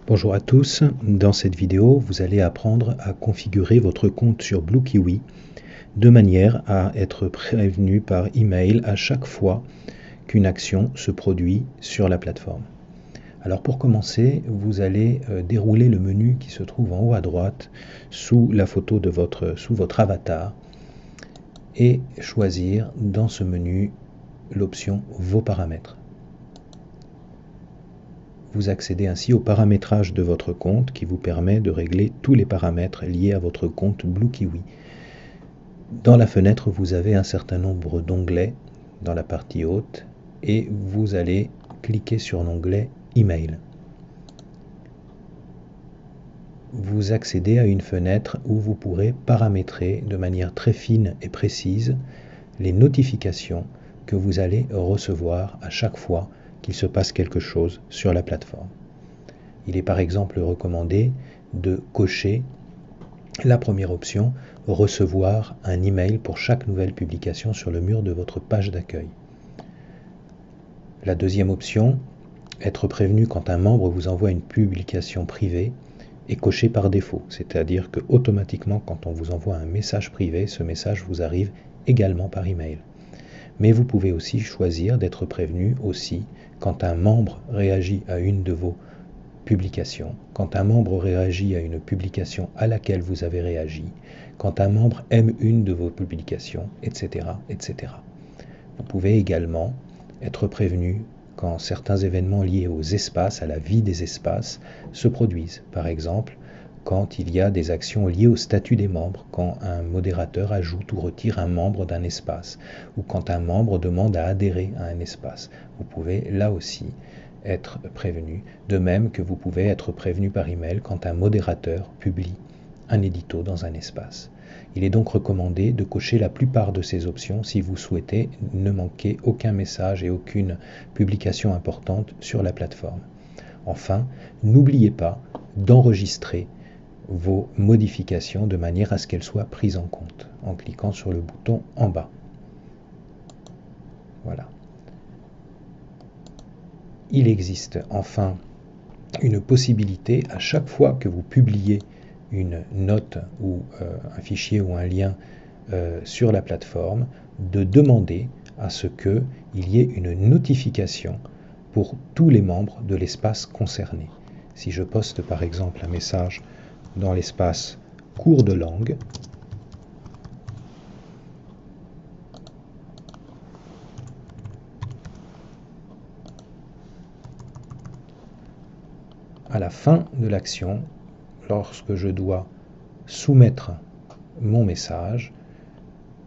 Bonjour à tous, dans cette vidéo vous allez apprendre à configurer votre compte sur BlueKiwi de manière à être prévenu par email à chaque fois qu'une action se produit sur la plateforme. Alors pour commencer, vous allez dérouler le menu qui se trouve en haut à droite sous la photo de votre avatar et choisir dans ce menu l'option Vos paramètres. Vous accédez ainsi au paramétrage de votre compte qui vous permet de régler tous les paramètres liés à votre compte BlueKiwi. Dans la fenêtre, vous avez un certain nombre d'onglets dans la partie haute et vous allez cliquer sur l'onglet Email. Vous accédez à une fenêtre où vous pourrez paramétrer de manière très fine et précise les notifications que vous allez recevoir à chaque fois qu'il se passe quelque chose sur la plateforme. Il est par exemple recommandé de cocher la première option, recevoir un email pour chaque nouvelle publication sur le mur de votre page d'accueil. La deuxième option, être prévenu quand un membre vous envoie une publication privée, est coché par défaut, c'est-à-dire que automatiquement quand on vous envoie un message privé, ce message vous arrive également par email. Mais vous pouvez aussi choisir d'être prévenu aussi quand un membre réagit à une de vos publications, quand un membre réagit à une publication à laquelle vous avez réagi, quand un membre aime une de vos publications, etc., etc. Vous pouvez également être prévenu quand certains événements liés aux espaces, à la vie des espaces, se produisent. Par exemple, quand il y a des actions liées au statut des membres, quand un modérateur ajoute ou retire un membre d'un espace, ou quand un membre demande à adhérer à un espace. Vous pouvez là aussi être prévenu, de même que vous pouvez être prévenu par email quand un modérateur publie un édito dans un espace. Il est donc recommandé de cocher la plupart de ces options si vous souhaitez ne manquer aucun message et aucune publication importante sur la plateforme. Enfin, n'oubliez pas d'enregistrer vos modifications de manière à ce qu'elles soient prises en compte en cliquant sur le bouton en bas. Voilà. Il existe enfin une possibilité à chaque fois que vous publiez une note ou un fichier ou un lien sur la plateforme de demander à ce qu'il y ait une notification pour tous les membres de l'espace concerné. Si je poste par exemple un message dans l'espace cours de langue, à la fin de l'action, lorsque je dois soumettre mon message,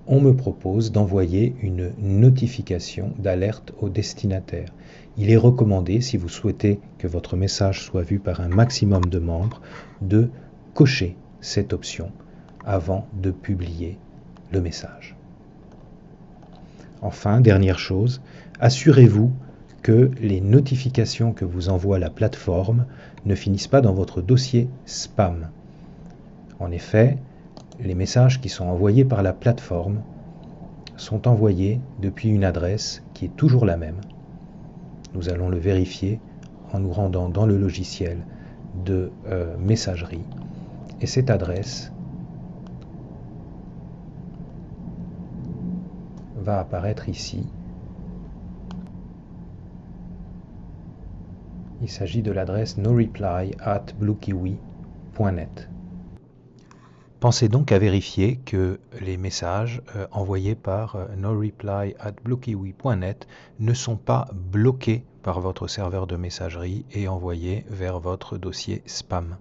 on me propose d'envoyer une notification d'alerte au destinataire. Il est recommandé, si vous souhaitez que votre message soit vu par un maximum de membres, de cocher cette option avant de publier le message. Enfin, dernière chose, assurez-vous que les notifications que vous envoie la plateforme ne finissent pas dans votre dossier spam. En effet, les messages qui sont envoyés par la plateforme sont envoyés depuis une adresse qui est toujours la même. Nous allons le vérifier en nous rendant dans le logiciel de messagerie. Et cette adresse va apparaître ici. Il s'agit de l'adresse noreply@bluekiwi.net. Pensez donc à vérifier que les messages envoyés par noreply@bluekiwi.net ne sont pas bloqués par votre serveur de messagerie et envoyés vers votre dossier spam.